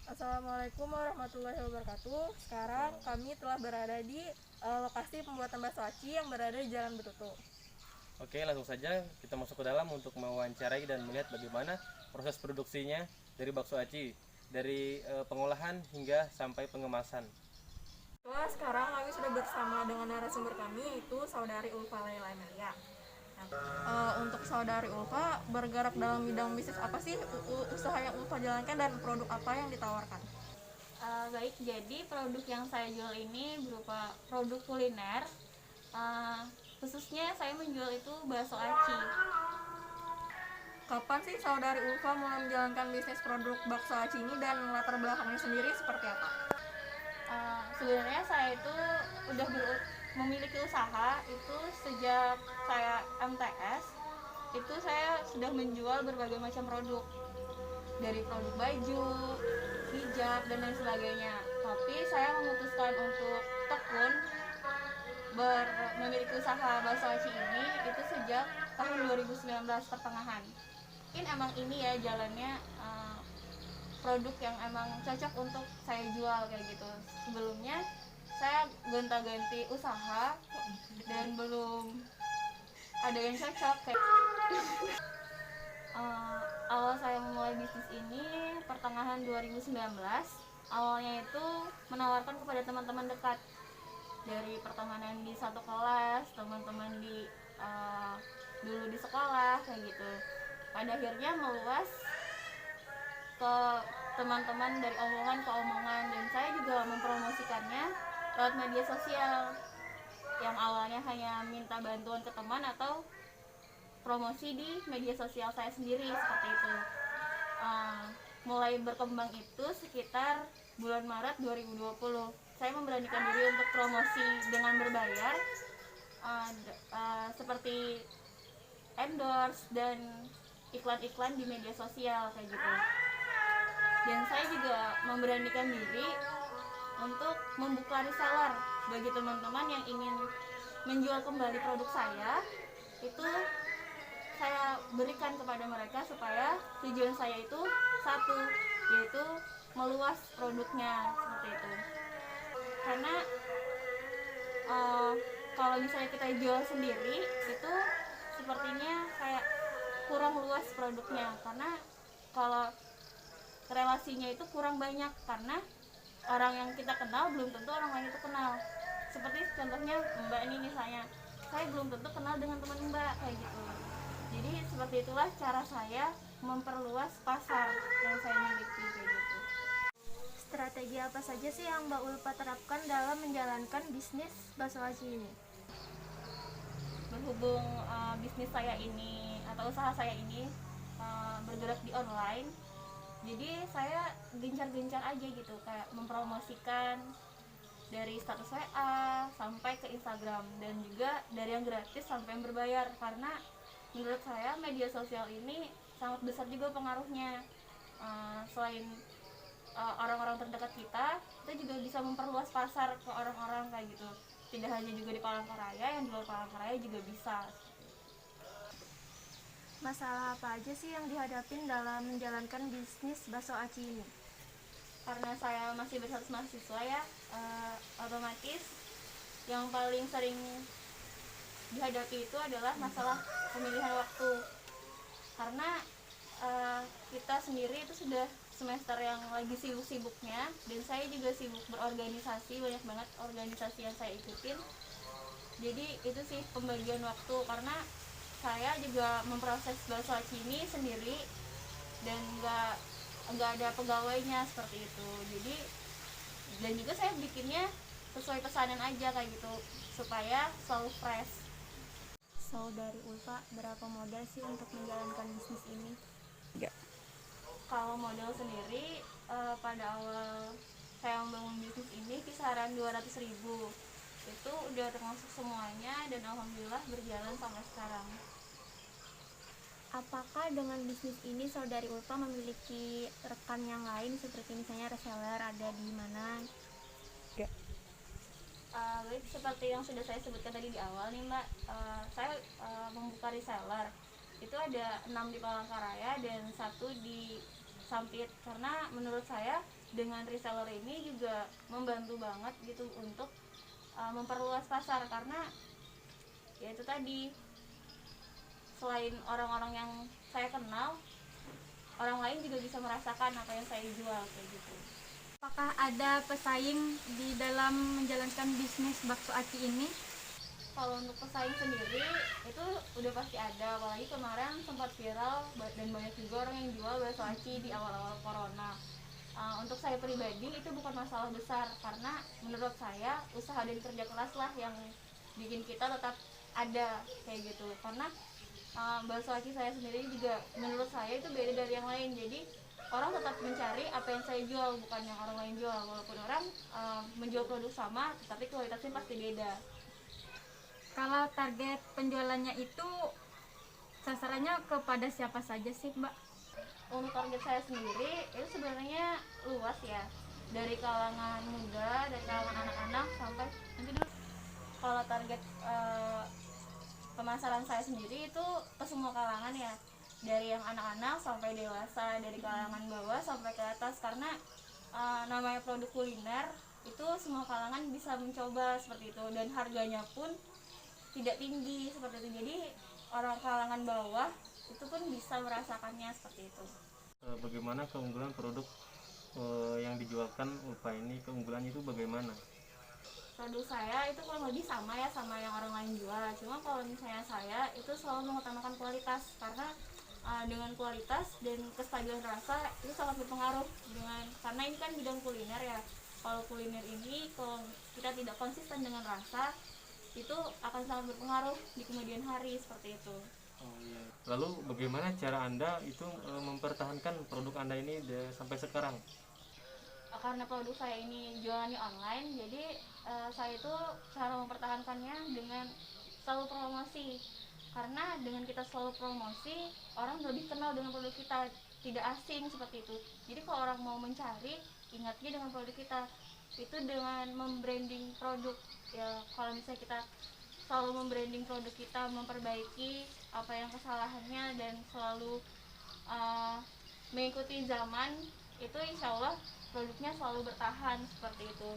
Assalamualaikum warahmatullahi wabarakatuh. Sekarang kami telah berada di lokasi pembuatan bakso aci yang berada di Jalan Betutu. Oke, langsung saja kita masuk ke dalam untuk mewawancarai dan melihat bagaimana proses produksinya dari bakso aci, dari pengolahan hingga sampai pengemasan. Wah, sekarang kami sudah bersama dengan narasumber kami, yaitu Saudari Ulfa Laila Amelia. Untuk Saudari Ulfa, bergerak dalam bidang bisnis apa sih usaha yang Ulfa jalankan dan produk apa yang ditawarkan? Baik, jadi produk yang saya jual ini berupa produk kuliner. Khususnya saya menjual itu bakso aci. Kapan sih Saudari Ulfa mulai menjalankan bisnis produk bakso aci ini dan latar belakangnya sendiri seperti apa? Sebenarnya saya itu udah memiliki usaha itu sejak saya MTS. Itu saya sudah menjual berbagai macam produk, dari produk baju, hijab, dan lain sebagainya. Tapi saya memutuskan untuk tekun memiliki usaha bakso aci ini itu sejak tahun 2019 pertengahan. Mungkin emang ini ya jalannya, produk yang emang cocok untuk saya jual kayak gitu. Sebelumnya saya gonta-ganti usaha dan belum ada yang cocok kayak awal saya memulai bisnis ini pertengahan 2019. Awalnya itu menawarkan kepada teman-teman dekat, dari pertemanan di satu kelas, teman-teman di dulu di sekolah kayak gitu. Pada akhirnya meluas ke teman-teman, dari omongan ke omongan, dan saya juga mempromosikannya lewat media sosial yang awalnya hanya minta bantuan ke teman atau promosi di media sosial saya sendiri seperti itu. Mulai berkembang itu sekitar bulan Maret 2020. Saya memberanikan diri untuk promosi dengan berbayar, seperti endorse dan iklan-iklan di media sosial kayak gitu. Dan saya juga memberanikan diri untuk membuka reseller bagi teman-teman yang ingin menjual kembali produk saya. Itu saya berikan kepada mereka supaya tujuan saya itu satu, yaitu meluas produknya seperti itu. Karena kalau misalnya kita jual sendiri itu sepertinya kayak kurang luas produknya, karena kalau relasinya itu kurang banyak, karena orang yang kita kenal belum tentu orang lain itu kenal. Seperti contohnya Mbak ini misalnya, saya belum tentu kenal dengan teman Mbak kayak gitu. Jadi seperti itulah cara saya memperluas pasar yang saya miliki kayak gitu. Strategi apa saja sih yang Mbak Ulfa terapkan dalam menjalankan bisnis bakso aci ini? Berhubung bisnis saya ini atau usaha saya ini bergerak di online, jadi saya gencar-gencar aja gitu, kayak mempromosikan dari status WA sampai ke Instagram, dan juga dari yang gratis sampai yang berbayar, karena menurut saya media sosial ini sangat besar juga pengaruhnya. Selain orang-orang terdekat kita juga bisa memperluas pasar ke orang-orang kayak gitu. Tidak hanya juga di Palangkaraya, yang di luar Palangkaraya juga bisa. Masalah apa aja sih yang dihadapin dalam menjalankan bisnis bakso aci ini? Karena saya masih berstatus mahasiswa ya, otomatis yang paling sering dihadapi itu adalah masalah pemilihan waktu. Karena kita sendiri itu sudah semester yang lagi sibuk-sibuknya, dan saya juga sibuk berorganisasi, banyak banget organisasi yang saya ikutin. Jadi itu sih pembagian waktu, karena saya juga memproses bakso aci ini sendiri dan nggak ada pegawainya seperti itu. Jadi, dan juga saya bikinnya sesuai pesanan aja kayak gitu supaya selalu fresh. Saudari Ulfa, berapa modal sih untuk menjalankan bisnis ini? Kalau modal sendiri, pada awal saya membangun bisnis ini kisaran 200.000. Itu udah termasuk semuanya, dan alhamdulillah berjalan sampai sekarang. Apakah dengan bisnis ini Saudari Ulfa memiliki rekan yang lain seperti misalnya reseller, ada di mana? Baik, seperti yang sudah saya sebutkan tadi di awal nih Mbak, saya membuka reseller. Itu ada 6 di Palangkaraya dan 1 di Sampit, karena menurut saya dengan reseller ini juga membantu banget gitu untuk memperluas pasar, karena ya itu tadi, selain orang-orang yang saya kenal, orang lain juga bisa merasakan apa yang saya jual kayak gitu. Apakah ada pesaing di dalam menjalankan bisnis bakso aci ini? Kalau untuk pesaing sendiri itu udah pasti ada, apalagi kemarin sempat viral dan banyak juga orang yang jual bakso aci di awal-awal corona. Untuk saya pribadi itu bukan masalah besar, karena menurut saya usaha dan kerja keras lah yang bikin kita tetap ada kayak gitu. Karena bakso aci saya sendiri juga menurut saya itu beda dari yang lain, jadi orang tetap mencari apa yang saya jual, bukan yang orang lain jual. Walaupun orang menjual produk sama, tapi kualitasnya pasti beda. Kalau target penjualannya itu sasarannya kepada siapa saja sih, Mbak? Untuk target saya sendiri itu sebenarnya luas ya, dari kalangan muda, dari kalangan anak-anak sampai nanti dulu. Kalau target pemasaran saya sendiri itu ke semua kalangan ya, dari yang anak-anak sampai dewasa, dari kalangan bawah sampai ke atas, karena namanya produk kuliner itu semua kalangan bisa mencoba seperti itu, dan harganya pun tidak tinggi seperti itu, jadi orang kalangan bawah itu pun bisa merasakannya seperti itu. Bagaimana keunggulan produk yang dijualkan Ulfa ini, keunggulannya itu bagaimana? Produk saya itu kurang lebih sama ya sama yang orang lain jual, cuma kalau misalnya saya itu selalu mengutamakan kualitas, karena dengan kualitas dan kestabilan rasa itu sangat berpengaruh karena ini kan bidang kuliner ya. Kalau kuliner ini kalau kita tidak konsisten dengan rasa, itu akan sangat berpengaruh di kemudian hari seperti itu. Oh, iya. Lalu bagaimana cara Anda itu mempertahankan produk Anda ini sampai sekarang? Karena produk saya ini jualannya online, jadi saya itu cara mempertahankannya dengan selalu promosi. Karena dengan kita selalu promosi, orang lebih kenal dengan produk kita, tidak asing seperti itu. Jadi kalau orang mau mencari, ingatnya dengan produk kita. Itu dengan membranding produk ya. Kalau misalnya kita selalu membranding produk kita, memperbaiki apa yang kesalahannya, dan selalu mengikuti zaman, itu insya Allah produknya selalu bertahan seperti itu.